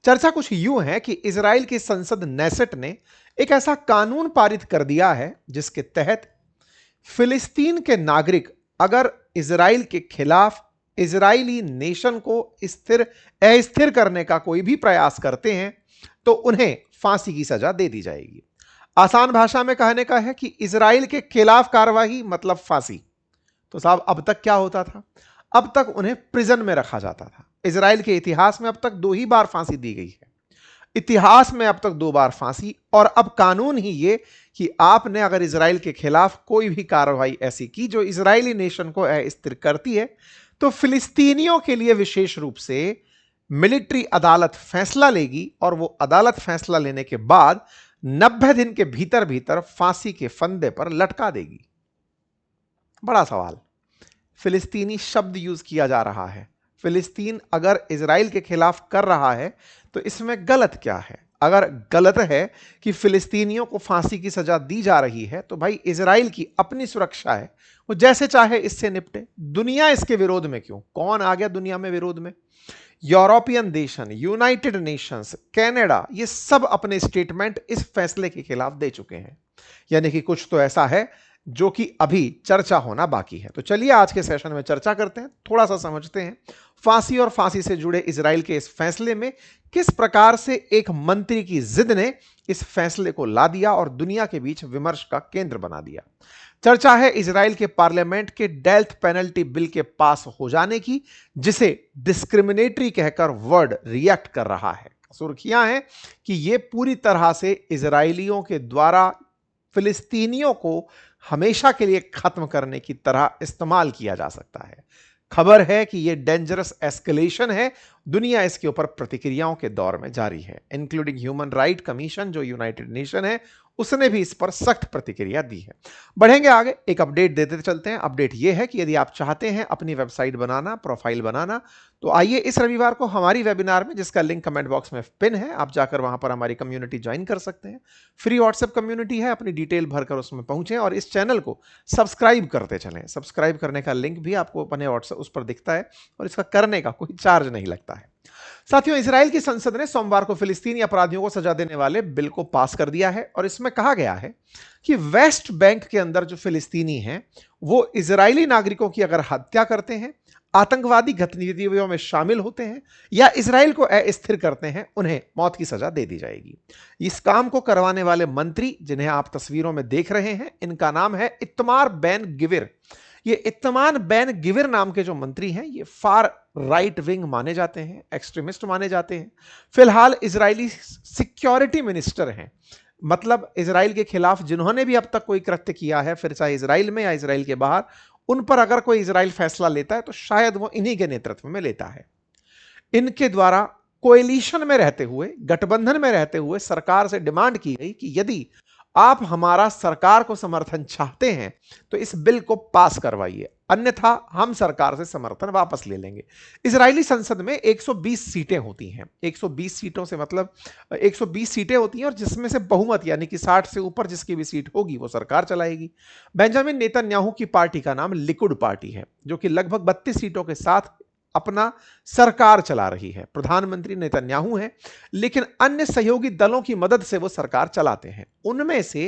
चर्चा कुछ यूं है कि इजराइल की संसद नेसेट ने एक ऐसा कानून पारित कर दिया है जिसके तहत फिलिस्तीन के नागरिक अगर इजराइल के खिलाफ इजरायली नेशन को स्थिर अस्थिर करने का कोई भी प्रयास करते हैं तो उन्हें फांसी की सजा दे दी जाएगी। आसान भाषा में कहने का है कि इजराइल के खिलाफ कार्रवाई मतलब फांसी। तो साहब अब तक क्या होता था? अब तक उन्हें प्रिजन में रखा जाता था। इजराइल के इतिहास में अब तक 2 ही बार फांसी दी गई है। इतिहास में अब तक 2 बार फांसी, और अब कानून ही ये कि आपने अगर इजराइल के खिलाफ कोई भी कार्रवाई ऐसी की जो इजरायली नेशन को अस्थिर करती है तो फिलिस्तीनियों के लिए विशेष रूप से मिलिट्री अदालत फैसला लेगी और वो अदालत फैसला लेने के बाद 90 दिन के भीतर भीतर फांसी के फंदे पर लटका देगी। बड़ा सवाल, फिलिस्तीनी शब्द यूज किया जा रहा है। फिलिस्तीन अगर इजराइल के खिलाफ कर रहा है तो इसमें गलत क्या है? अगर गलत है कि फिलिस्तीनियों को फांसी की सजा दी जा रही है तो भाई इजराइल की अपनी सुरक्षा है, वो जैसे चाहे इससे निपटे। दुनिया इसके विरोध में क्यों? कौन आ गया दुनिया में विरोध में? यूरोपियन देशन, यूनाइटेड नेशंस, कनाडा, ये सब अपने स्टेटमेंट इस फैसले के खिलाफ दे चुके हैं। यानी कि कुछ तो ऐसा है जो कि अभी चर्चा होना बाकी है। तो चलिए आज के सेशन में चर्चा करते हैं, थोड़ा सा समझते हैं फांसी और फांसी से जुड़े इजराइल के इस फैसले में किस प्रकार से एक मंत्री की जिद ने इस फैसले को ला दिया और दुनिया के बीच विमर्श का केंद्र बना दिया। चर्चा है इजराइल के पार्लियामेंट के डेथ पेनल्टी बिल के पास हो जाने की, जिसे डिस्क्रिमिनेटरी कहकर वर्ल्ड रिएक्ट कर रहा है। सुर्खियां हैं कि यह पूरी तरह से इजरायलियों के द्वारा फिलिस्तीनियों को हमेशा के लिए खत्म करने की तरह इस्तेमाल किया जा सकता है। खबर है कि यह डेंजरस एस्केलेशन है। दुनिया इसके ऊपर प्रतिक्रियाओं के दौर में जारी है, इंक्लूडिंग ह्यूमन राइट कमीशन जो यूनाइटेड नेशन है, उसने भी इस पर सख्त प्रतिक्रिया दी है। बढ़ेंगे आगे, एक अपडेट देते चलते हैं। अपडेट यह है कि यदि आप चाहते हैं अपनी वेबसाइट बनाना, प्रोफाइल बनाना, तो आइए इस रविवार को हमारी वेबिनार में, जिसका लिंक कमेंट बॉक्स में पिन है, आप जाकर वहां पर हमारी कम्युनिटी ज्वाइन कर सकते हैं। फ्री व्हाट्सएप कम्युनिटी है, अपनी डिटेल भरकर उसमें पहुंचें और इस चैनल को सब्सक्राइब करते चलें। सब्सक्राइब करने का लिंक भी आपको अपने व्हाट्सएप उस पर दिखता है और इसका करने का कोई चार्ज नहीं लगता है। साथियों, इजराइल की संसद ने सोमवार को फिलिस्तीनी अपराधियों को सजा देने वाले बिल को पास कर दिया है और इसमें कहा गया है कि वेस्ट बैंक के अंदर जो फिलिस्तीनी हैं वो इजरायली नागरिकों की अगर हत्या करते हैं, आतंकवादी गतिविधियों में शामिल होते हैं या इजराइल को अस्थिर करते हैं, उन्हें मौत की सजा दे दी जाएगी। इस काम को करवाने वाले मंत्री, जिन्हें आप तस्वीरों में देख रहे हैं, इनका नाम है इत्मार बेन गिविर। ये इत्मार बेन गिविर नाम के जो मंत्री हैं, ये फार राइट विंग माने जाते हैं, एक्सट्रीमिस्ट माने जाते हैं। फिलहाल इजरायली सिक्योरिटी मिनिस्टर हैं, मतलब इजराइल के खिलाफ जिन्होंने भी अब तक कोई कृत्य किया है, फिर चाहे इजराइल में या इजराइल के बाहर, उन पर अगर कोई इजराइल फैसला लेता है तो शायद वो इन्हीं के नेतृत्व में लेता है। इनके द्वारा कोएलिशन में रहते हुए, गठबंधन में रहते हुए सरकार से डिमांड की गई कि यदि आप हमारा सरकार को समर्थन चाहते हैं तो इस बिल को पास करवाइए, अन्यथा हम सरकार से समर्थन वापस ले लेंगे। इजरायली संसद में 120 सीटें होती हैं। 120 सीटों से मतलब 120 सीटें होती हैं और जिसमें से बहुमत यानी कि 60 से ऊपर जिसकी भी सीट होगी वो सरकार चलाएगी। बेंजामिन नेतन्याहू की पार्टी का नाम लिकुड पार्टी है, जो कि लगभग 32 सीटों के साथ अपना सरकार चला रही है। प्रधानमंत्री नेतन्याहू हैं, लेकिन अन्य सहयोगी दलों की मदद से वो सरकार चलाते हैं। उनमें से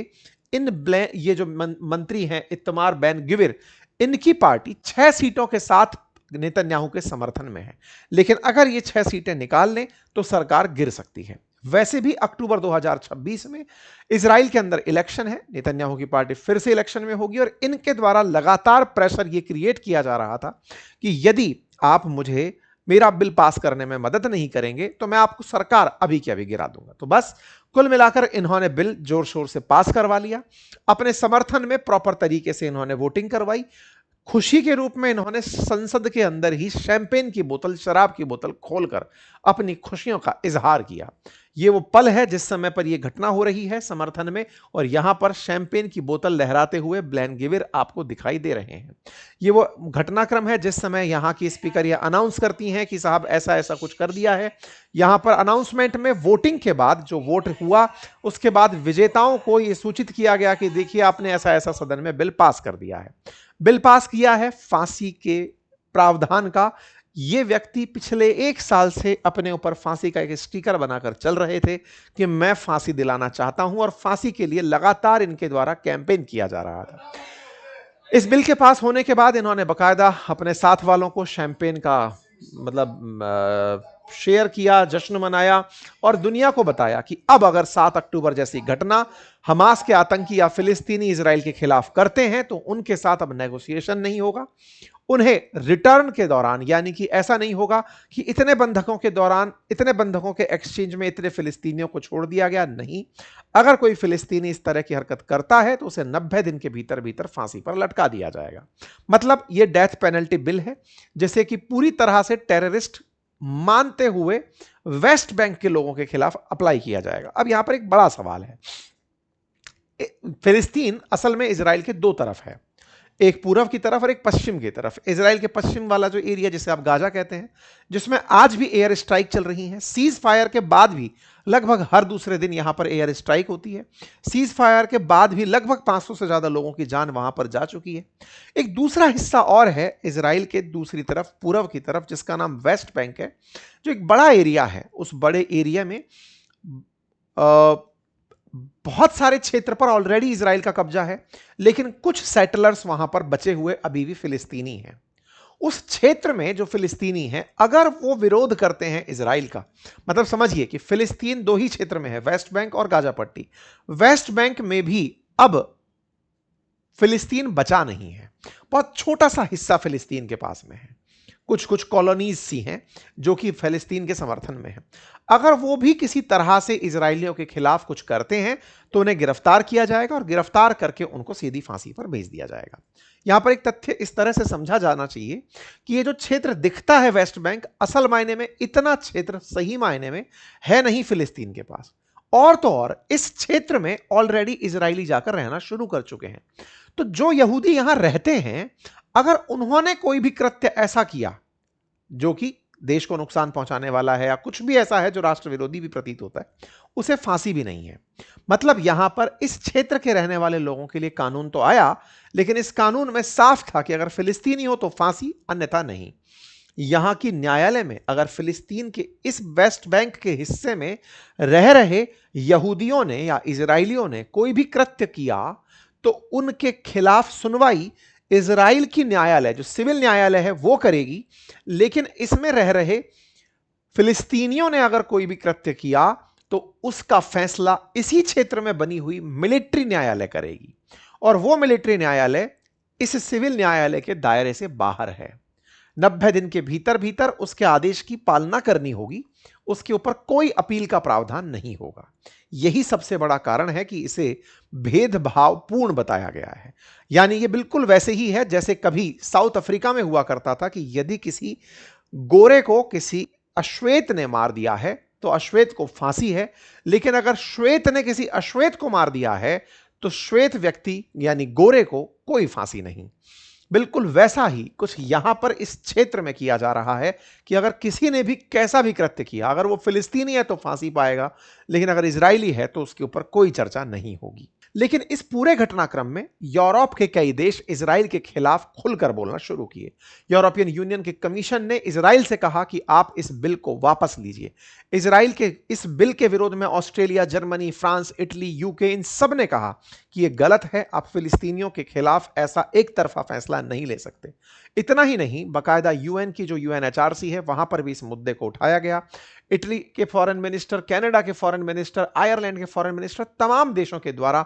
ये जो मंत्री हैं इत्मार बेन गिविर, इनकी पार्टी 6 सीटों के साथ नेतन्याहू के समर्थन में है, लेकिन अगर ये 6 सीटें निकाल लें तो सरकार गिर सकती है। वैसे भी अक्टूबर 2026 में इजराइल के अंदर इलेक्शन है, नेतन्याहू की पार्टी फिर से इलेक्शन में होगी और इनके द्वारा लगातार प्रेशर ये क्रिएट किया जा रहा था कि यदि आप मुझे मेरा बिल पास करने में मदद नहीं करेंगे तो मैं आपको सरकार अभी के अभी गिरा दूंगा। तो बस कुल मिलाकर इन्होंने बिल जोर शोर से पास करवा लिया। अपने समर्थन में प्रॉपर तरीके से इन्होंने वोटिंग करवाई। खुशी के रूप में इन्होंने संसद के अंदर ही शैंपेन की बोतल, शराब की बोतल खोलकर अपनी खुशियों का इजहार किया। ये वो पल है जिस समय पर यह घटना हो रही है समर्थन में, और यहां पर शैंपेन की बोतल लहराते हुए बेन गिविर आपको दिखाई दे रहे हैं। ये वो घटनाक्रम है जिस समय यहां की स्पीकर यह अनाउंस करती हैं कि साहब ऐसा ऐसा कुछ कर दिया है। यहां पर अनाउंसमेंट में वोटिंग के बाद जो वोट हुआ उसके बाद विजेताओं को यह सूचित किया गया कि देखिए आपने ऐसा ऐसा सदन में बिल पास कर दिया है। बिल पास किया है फांसी के प्रावधान का, ये व्यक्ति पिछले 1 साल से अपने ऊपर फांसी का एक स्टिकर बनाकर चल रहे थे कि मैं फांसी दिलाना चाहता हूं, और फांसी के लिए लगातार इनके द्वारा कैंपेन किया जा रहा था। इस बिल के पास होने के बाद इन्होंने बकायदा अपने साथ वालों को शैंपेन का मतलब शेयर किया, जश्न मनाया और दुनिया को बताया कि अब अगर 7 अक्टूबर जैसी घटना हमास के आतंकी या फिलिस्तीनी इजराइल के खिलाफ करते हैं तो उनके साथ अब नेगोशिएशन नहीं होगा। उन्हें रिटर्न के दौरान, यानी कि ऐसा नहीं होगा कि इतने बंधकों के दौरान, इतने बंधकों के एक्सचेंज में इतने फिलिस्तीनियों को छोड़ दिया गया, नहीं। अगर कोई फिलिस्तीनी इस तरह की हरकत करता है तो उसे 90 दिन के भीतर भीतर फांसी पर लटका दिया जाएगा। मतलब यह डेथ पेनल्टी बिल है जिसे कि पूरी तरह से टेररिस्ट मानते हुए वेस्ट बैंक के लोगों के खिलाफ अप्लाई किया जाएगा। अब यहां पर एक बड़ा सवाल है। फिलिस्तीन असल में इजराइल के दो तरफ है, एक पूर्व की तरफ और एक पश्चिम की तरफ। इजराइल के पश्चिम वाला जो एरिया जिसे आप गाजा कहते हैं, जिसमें आज भी एयर स्ट्राइक चल रही है। सीज फायर के बाद भी लगभग हर दूसरे दिन यहां पर एयर स्ट्राइक होती है। सीज फायर के बाद भी लगभग 500 से ज्यादा लोगों की जान वहां पर जा चुकी है। एक दूसरा हिस्सा और है इजराइल के दूसरी तरफ, पूर्व की तरफ, जिसका नाम वेस्ट बैंक है, जो एक बड़ा एरिया है। उस बड़े एरिया में बहुत सारे क्षेत्र पर ऑलरेडी इजराइल का कब्जा है, लेकिन कुछ सेटलर्स वहां पर बचे हुए अभी भी फिलिस्तीनी हैं। उस क्षेत्र में जो फिलिस्तीनी हैं, अगर वो विरोध करते हैं इजराइल का, मतलब समझिए कि फिलिस्तीन दो ही क्षेत्र में है, वेस्ट बैंक और गाजा पट्टी। वेस्ट बैंक में भी अब फिलिस्तीन बचा नहीं है, बहुत छोटा सा हिस्सा फिलिस्तीन के पास में है। कुछ कुछ कॉलोनीज सी हैं जो कि फिलिस्तीन के समर्थन में है। अगर वो भी किसी तरह से इजरायलियों के खिलाफ कुछ करते हैं तो उन्हें गिरफ्तार किया जाएगा और गिरफ्तार करके उनको सीधी फांसी पर भेज दिया जाएगा। यहां पर एक तथ्य इस तरह से समझा जाना चाहिए कि ये जो क्षेत्र दिखता है वेस्ट बैंक, असल मायने में इतना क्षेत्र सही मायने में है नहीं फिलिस्तीन के पास। और तो और इस क्षेत्र में ऑलरेडी इजरायली जाकर रहना शुरू कर चुके हैं। तो जो यहूदी यहां रहते हैं, अगर उन्होंने कोई भी कृत्य ऐसा किया जो कि देश को नुकसान पहुंचाने वाला है या कुछ भी ऐसा है जो राष्ट्र विरोधी भी प्रतीत होता है, उसे फांसी भी नहीं है। मतलब यहां पर इस क्षेत्र के रहने वाले लोगों के लिए कानून तो आया, लेकिन इस कानून में साफ था कि अगर फिलिस्तीनी हो तो फांसी, अन्यथा नहीं। यहां की न्यायालय में अगर फिलिस्तीन के इस वेस्ट बैंक के हिस्से में रह रहे यहूदियों ने या इजरायलियों ने कोई भी कृत्य किया तो उनके खिलाफ सुनवाई इजराइल की न्यायालय, जो सिविल न्यायालय है, वो करेगी। लेकिन इसमें रह रहे फिलिस्तीनियों ने अगर कोई भी कृत्य किया तो उसका फैसला इसी क्षेत्र में बनी हुई मिलिट्री न्यायालय करेगी, और वो मिलिट्री न्यायालय इस सिविल न्यायालय के दायरे से बाहर है। 90 दिन के भीतर भीतर उसके आदेश की पालना करनी होगी, उसके ऊपर कोई अपील का प्रावधान नहीं होगा। यही सबसे बड़ा कारण है कि इसे भेदभावपूर्ण बताया गया है। यानी ये बिल्कुल वैसे ही है जैसे कभी साउथ अफ्रीका में हुआ करता था कि यदि किसी गोरे को किसी अश्वेत ने मार दिया है तो अश्वेत को फांसी है, लेकिन अगर श्वेत ने किसी अश्वेत को मार दिया है तो श्वेत व्यक्ति यानी गोरे को कोई फांसी नहीं। बिल्कुल वैसा ही कुछ यहां पर इस क्षेत्र में किया जा रहा है कि अगर किसी ने भी कैसा भी कृत्य किया, अगर वो फिलिस्तीनी है तो फांसी पाएगा, लेकिन अगर इजरायली है तो उसके ऊपर कोई चर्चा नहीं होगी। लेकिन इस पूरे घटनाक्रम में यूरोप के कई देश इजराइल के खिलाफ खुलकर बोलना शुरू किए। यूरोपियन यूनियन के कमीशन ने इजराइल से कहा कि आप इस बिल को वापस लीजिए। इजराइल के इस बिल के विरोध में Australia, Germany, France, Italy, UK, इन सब ने कहा कि यह गलत है, आप फिलिस्तीनियों के खिलाफ ऐसा एक तरफा फैसला नहीं ले सकते। इतना ही नहीं, बाकायदा यूएन की जो यूएनएचआरसी है वहां पर भी इस मुद्दे को उठाया गया। इटली के फॉरेन मिनिस्टर, कनाडा के फॉरेन मिनिस्टर, आयरलैंड के फॉरेन मिनिस्टर, तमाम देशों के द्वारा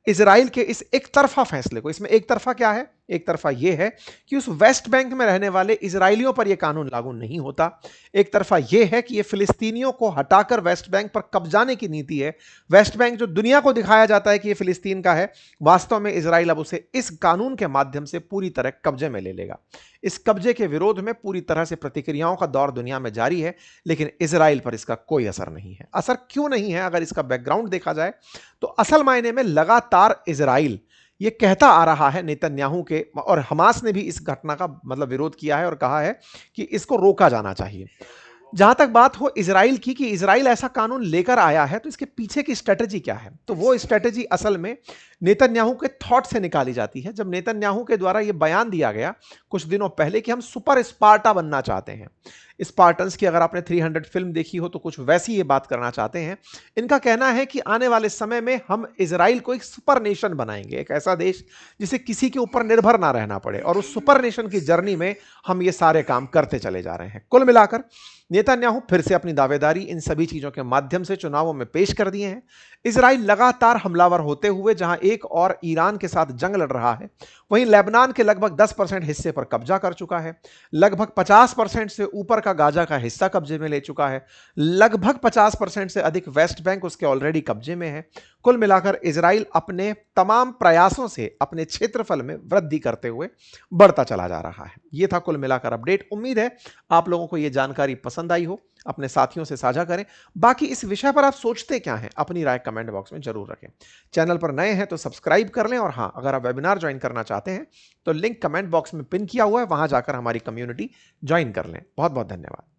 इजराइल के इस एक तरफा फैसले को, इसमें एक तरफा क्या है, एक तरफा यह है कि उस वेस्ट बैंक में रहने वाले इजरायलियों पर यह कानून लागू नहीं होता। एक तरफा यह है कि यह फिलिस्तीनियों को हटाकर वेस्ट बैंक पर कब्जाने की नीति है। वेस्ट बैंक जो दुनिया को दिखाया जाता है कि यह फिलिस्तीन का है, वास्तव में इजराइल अब उसे इस कानून के माध्यम से पूरी तरह कब्जे में ले लेगा। इस कब्जे के विरोध में पूरी तरह से प्रतिक्रियाओं का दौर दुनिया में जारी है, लेकिन इजराइल पर इसका कोई असर नहीं है। असर क्यों नहीं है? अगर इसका बैकग्राउंड देखा जाए तो असल मायने में लगातार इजराइल ये कहता आ रहा है, नेतन्याहू के और हमास ने भी इस घटना का मतलब विरोध किया है और कहा है कि इसको रोका जाना चाहिए। जहां तक बात हो इजराइल की कि इजराइल ऐसा कानून लेकर आया है तो इसके पीछे की स्ट्रेटजी क्या है, तो वो स्ट्रेटजी असल में नेतन्याहू के थॉट से निकाली जाती है। जब नेतन्याहू के द्वारा यह बयान दिया गया कुछ दिनों पहले कि हम सुपर स्पार्टा बनना चाहते हैं, स्पार्टन्स की अगर आपने 300 फिल्म देखी हो तो कुछ वैसी ये बात करना चाहते हैं। इनका कहना है कि आने वाले समय में हम इजराइल को एक सुपर नेशन बनाएंगे, एक ऐसा देश जिसे किसी के ऊपर निर्भर ना रहना पड़े, और उस सुपर नेशन की जर्नी में हम ये सारे काम करते चले जा रहे हैं। कुल मिलाकर नेतन्याहू फिर से अपनी दावेदारी इन सभी चीजों के माध्यम से चुनावों में पेश कर दिए हैं। इजराइल लगातार हमलावर होते हुए जहां एक और ईरान के साथ जंग लड़ रहा है, वहीं लेबनान के लगभग 10% हिस्से पर कब्जा कर चुका है, लगभग 50% से ऊपर का गाजा का हिस्सा कब्जे में ले चुका है, लगभग 50% से अधिक वेस्ट बैंक उसके ऑलरेडी कब्जे में है। कुल मिलाकर इजराइल अपने तमाम प्रयासों से अपने क्षेत्रफल में वृद्धि करते हुए बढ़ता चला जा रहा है। यह था कुल मिलाकर अपडेट। उम्मीद है आप लोगों को यह जानकारी पसंद आई हो, अपने साथियों से साझा करें। बाकी इस विषय पर आप सोचते क्या हैं, अपनी राय कमेंट बॉक्स में जरूर रखें। चैनल पर नए हैं तो सब्सक्राइब कर लें, और हां, अगर आप वेबिनार ज्वाइन करना चाहते हैं तो लिंक कमेंट बॉक्स में पिन किया हुआ है, वहां जाकर हमारी कम्युनिटी ज्वाइन कर लें। बहुत बहुत धन्यवाद।